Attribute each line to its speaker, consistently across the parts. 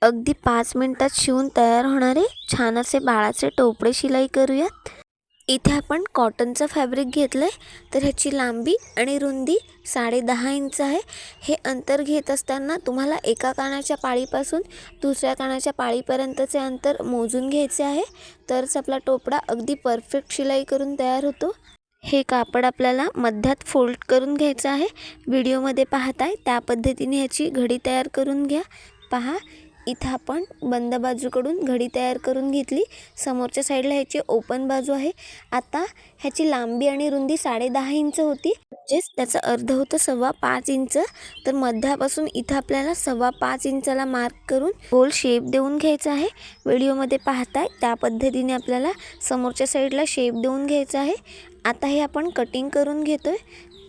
Speaker 1: अगदी 5 मिनिटात शिवून तयार होणारे छान असे बाळाचे टोपडे शिलाई करूयात। इथे आपण कॉटनचं फॅब्रिक घेतलं आहे, तर ह्याची लांबी आणि रुंदी 10.5 इंच आहे। हे अंतर घेत असताना तुम्हाला एका कानाच्या पाळीपासून दुसऱ्या कानाच्या पाळीपर्यंतचे अंतर मोजून घ्यायचे आहे, तरच आपला टोपडा अगदी परफेक्ट शिलाई करून तयार होतो। हे कापड आपल्याला मध्यात फोल्ड करून घ्यायचं आहे। व्हिडिओमध्ये पाहताय त्या पद्धतीने ह्याची घडी तयार करून घ्या। पहा, इथं आपण बंद बाजूकडून घडी तयार करून घेतली। समोरच्या साईडला ह्याची ओपन बाजू आहे। आता ह्याची लांबी आणि रुंदी 10.5 इंच होती, म्हणजेच त्याचं अर्ध होतं 5.25 इंच। तर मध्यापासून इथं आपल्याला 5.25 इंचाला मार्क करून गोल शेप देऊन घ्यायचा आहे। व्हिडिओमध्ये पाहताय त्या पद्धतीने आपल्याला समोरच्या साईडला शेप देऊन घ्यायचा आहे। आता हे आपण कटिंग करून घेतोय।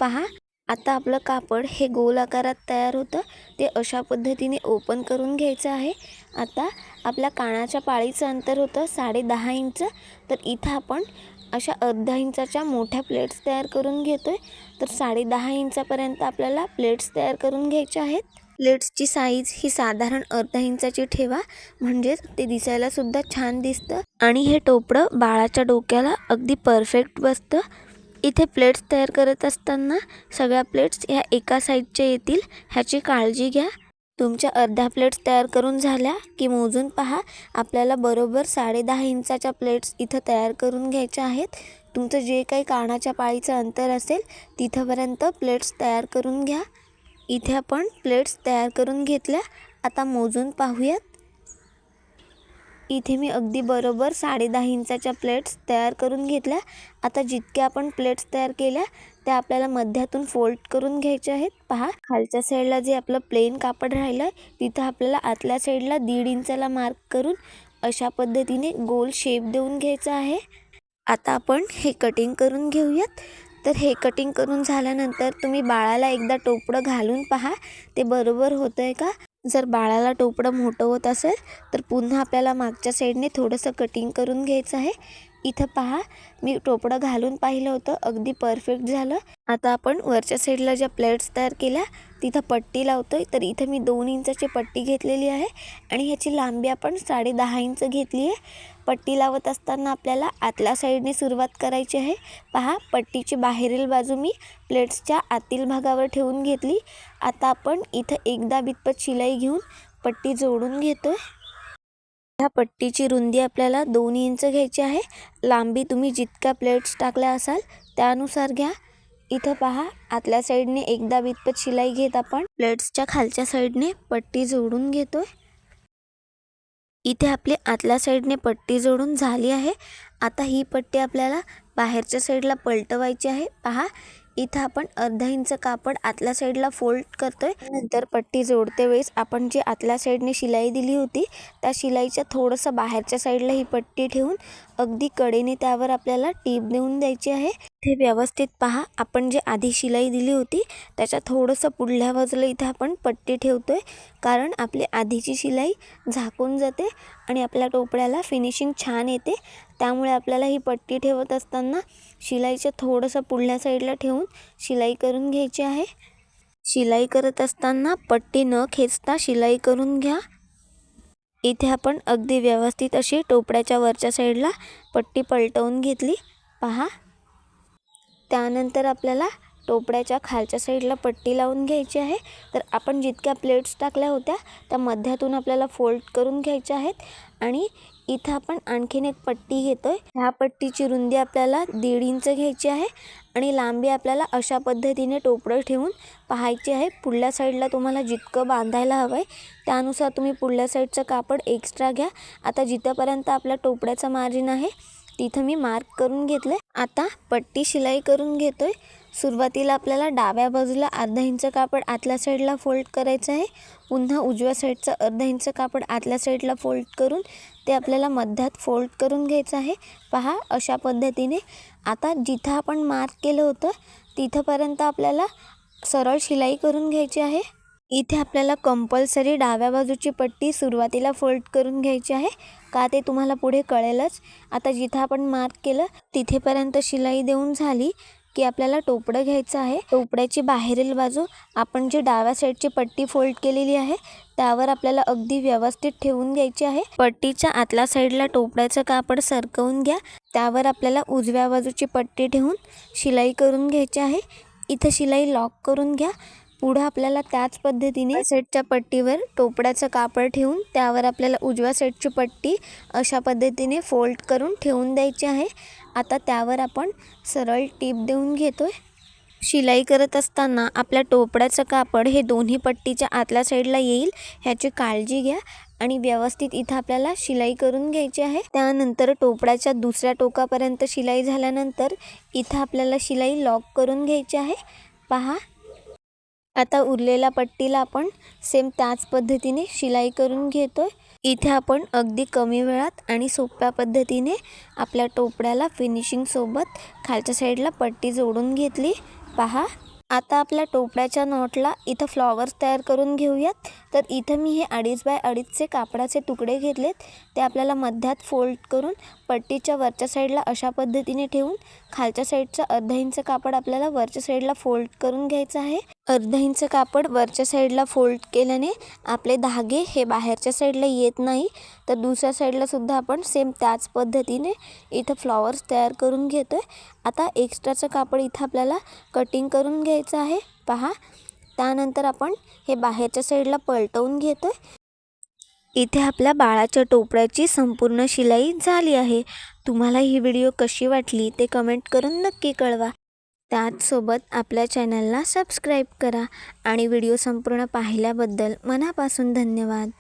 Speaker 1: पहा, आता आपलं कापड हे गोल आकारात तयार होतं, ते अशा पद्धतीने ओपन करून घ्यायचं आहे। आता आपल्या कानाच्या पाळीचं अंतर होतं 10.5 इंच, तर इथं आपण अशा अर्धा इंचाच्या मोठ्या प्लेट्स तयार करून घेतोय। तर 10.5 इंचापर्यंत आपल्याला प्लेट्स तयार करून घ्यायच्या आहेत। प्लेट्सची साईज ही साधारण अर्धा इंचाची ठेवा, म्हणजेच ते दिसायला सुद्धा छान दिसतं आणि हे टोपडं बाळाच्या डोक्याला अगदी परफेक्ट बसतं। इथे प्लेट्स तयार करत असताना सगळ्या प्लेट्स ह्या एका साईजच्या येतील ह्याची काळजी घ्या। तुमच्या अर्ध्या प्लेट्स तयार करून झाल्या की मोजून पहा, आपल्याला बरोबर 10.5 इंचाच्या प्लेट्स इथं तयार करून घ्यायच्या आहेत। तुमचं जे काही कानाच्या पाळीचं अंतर असेल तिथंपर्यंत प्लेट्स तयार करून घ्या। इथे आपण प्लेट्स तयार करून घेतल्या। आता मोजून पाहूयात। इथे मी अगदी बरोबर 10.5 इंचाच्या प्लेट्स तयार करून घेतल्या। आता जितक्या आपण प्लेट्स तयार केल्या त्या आपल्याला मध्यातून फोल्ड करून घ्यायच्या आहेत। पहा, खालच्या साईडला जे आपलं प्लेन कापड राहिलं तिथं आपल्याला आतल्या साईडला 1.5 इंचाला मार्क करून अशा पद्धतीने गोल शेप देऊन घ्यायचा आहे। आता आपण हे कटिंग करून घेऊयात। तर हे कटिंग करून झाल्यानंतर तुम्ही बाळाला एकदा टोपडं घालून पहा, ते बरोबर होतंय का। जर बाळाला टोपडं मोठं होत असेल तर पुन्हा आपल्याला मागच्या साईडने थोडंसं कटिंग करून घ्यायचं आहे। इथं पहा, मी टोपडं घालून पाहिलं होतं, अगदी परफेक्ट झालं। आता आपण वरच्या साईडला ज्या प्लेट्स तयार केल्या तिथं पट्टी लावतोय। तर इथं मी 2 इंचाची पट्टी घेतलेली आहे आणि ह्याची लांबी आपण 10.5 इंच घेतली आहे। पट्टी लावत असताना आपल्याला आतल्या साईडने सुरुवात करायची आहे। पहा, पट्टीची बाहेरील बाजू मी प्लेट्सच्या आतील भागावर ठेवून घेतली। आता आपण इथं एकदा बितपत शिलाई घेऊन पट्टी जोडून घेतोय। ह्या पट्टीची रुंदी आपल्याला 2 इंच घ्यायची आहे। लांबी तुम्ही जितक्या प्लेट्स टाकल्या असाल त्यानुसार घ्या। इथं पहा, आतल्या साईडने एकदा बितपत शिलाई घेत आपण प्लेट्सच्या खालच्या साईडने पट्टी जोडून घेतोय। इथे आपली आतल्या साईडने पट्टी जोडून झाली आहे। आता ही पट्टी आपल्याला बाहेरच्या साईडला पलटवायची आहे। पहा, इथं आपण अर्धा इंच कापड आतल्या साईडला फोल्ड करतोय। नंतर पट्टी जोडते वेळेस आपण जी आतल्या साईडने शिलाई दिली होती त्या शिलाईच्या थोडंसं बाहेरच्या साईडला ही पट्टी ठेवून अगदी कडेने त्यावर आपल्याला टीप देऊन द्यायची आहे। ते व्यवस्थित पहा, आपण जे आधी शिलाई दिली होती त्याच्या थोडंसं पुढल्या बाजूला इथे आपण पट्टी ठेवतोय, कारण आपली आधीची शिलाई झाकून जाते आणि आपल्या टोपड्याला फिनिशिंग छान येते। त्यामुळे आपल्याला ही पट्टी ठेवत असताना शिलाईच्या थोडंसं पुढल्या साईडला ठेवून शिलाई करून घ्यायची आहे। शिलाई करत असताना पट्टी न खेचता शिलाई करून घ्या। इथे आपण अगदी व्यवस्थित अशी टोपड्याच्या वरच्या साईडला पट्टी पलटवून घेतली। पहा, त्यानंतर आपल्याला टोपड्याच्या खालच्या साईडला पट्टी लावून घ्यायची आहे। तर आपण जितक्या प्लेट्स टाकल्या होत्या त्या मध्यातून आपल्याला फोल्ड करून घ्यायच्या आहेत आणि इथं आपण आणखीन एक पट्टी घेतोय। ह्या पट्टीची रुंदी आपल्याला 1.5 इंच घ्यायची आहे आणि लांबी आपल्याला अशा पद्धतीने टोपडं ठेवून पाहायची आहे। पुढल्या साईडला तुम्हाला जितकं बांधायला हवं आहे त्यानुसार तुम्ही पुढल्या साईडचं कापड एक्स्ट्रा घ्या। आता जिथपर्यंत आपल्या टोपड्याचं मार्जिन आहे तिथं मी मार्क करून घेतलंय। आता पट्टी शिलाई करून घेतोय। सुरुवातीला आपल्याला डाव्या बाजूला अर्धा इंच कापड आतल्या साईडला फोल्ड करायचं आहे। पुन्हा उजव्या साईडचं अर्धा इंच कापड आतल्या साईडला फोल्ड करून ते आपल्याला मध्यात फोल्ड करून घ्यायचं आहे। पहा, अशा पद्धतीने आता जिथं आपण मार्क केलं होतं तिथंपर्यंत आपल्याला सरळ शिलाई करून घ्यायची आहे। इथे आपल्याला कंपल्सरी डाव्या बाजूची पट्टी सुरुवातीला फोल्ड करून घ्यायची आहे, का ते तुम्हाला पुढे कळेलच। आता जिथं आपण मार्क केलं तिथेपर्यंत शिलाई देऊन झाली की आपल्याला टोपडं घ्यायचं आहे. टोपड्याची बाहेरील बाजू आपण जी डाव्या साईडची पट्टी फोल्ड केलेली आहे त्यावर आपल्याला अगदी व्यवस्थित ठेवून घ्यायची आहे. पट्टीच्या आतल्या साईडला टोपड्याचं कापड सरकवून घ्या. त्यावर आपल्याला उजव्या बाजूची पट्टी ठेवून शिलाई करून घ्यायची आहे. इथं शिलाई लॉक करून घ्या. पुढं आपल्याला त्याच पद्धतीने साईडच्या पट्टीवर टोपड्याचं कापड ठेवून त्यावर आपल्याला उजव्या साईडची पट्टी अशा पद्धतीने फोल्ड करून ठेवून द्यायची आहे. आता त्यावर आपण सरळ टीप देऊन घेतोय. शिलाई करत असताना आपल्या टोपड्याचं कापड हे दोन्ही पट्टीच्या आतल्या साईडला येईल ह्याची काळजी घ्या आणि व्यवस्थित इथं आपल्याला शिलाई करून घ्यायची आहे. त्यानंतर टोपड्याच्या दुसऱ्या टोकापर्यंत शिलाई झाल्यानंतर इथं आपल्याला शिलाई लॉक करून घ्यायची आहे. पहा, आता उरलेल्या पट्टीला आपण सेम त्याच पद्धतीने शिलाई करून घेतोय. इथे आपण अगदी कमी वेळात आणि सोप्या पद्धतीने आपल्या टोपड्याला फिनिशिंग सोबत खालच्या साईडला पट्टी जोडून घेतली. पहा, आता आपल्या टोपड्याच्या नॉटला इथं फ्लॉवर्स तयार करून घेऊयात. तर इथं मी हे 2.5 बाय 2.5चे कापडाचे तुकडे घेतलेत. ते आपल्याला मध्यात फोल्ड करून पट्टीच्या वरच्या साईडला अशा पद्धतीने ठेवून खालच्या साईडचं अर्धा इंच कापड आपल्याला वरच्या साईडला फोल्ड करून घ्यायचं आहे. अर्धा इंच कापड वरच्या साईडला फोल्ड केल्याने आपले धागे हे बाहेरच्या साईडला येत नाही. तर दुसऱ्या साईडला सुद्धा आपण सेम त्याच पद्धतीने इथं फ्लॉवर्स तयार करून घेतोय. आता एक्स्ट्राचं कापड इथं आपल्याला कटिंग करून घ्यायचं आहे. पहा, त्यानंतर आपण हे बाहेरच्या साईडला पलटवून घेतोय. इथे आपल्या बाळाच्या टोपड्याची संपूर्ण शिलाई झाली आहे. तुम्हाला ही व्हिडिओ कशी वाटली ते कमेंट करून नक्की कळवा. त्याचसोबत आपल्या चॅनलला सबस्क्राईब करा आणि व्हिडिओ संपूर्ण पाहिल्याबद्दल मनापासून धन्यवाद.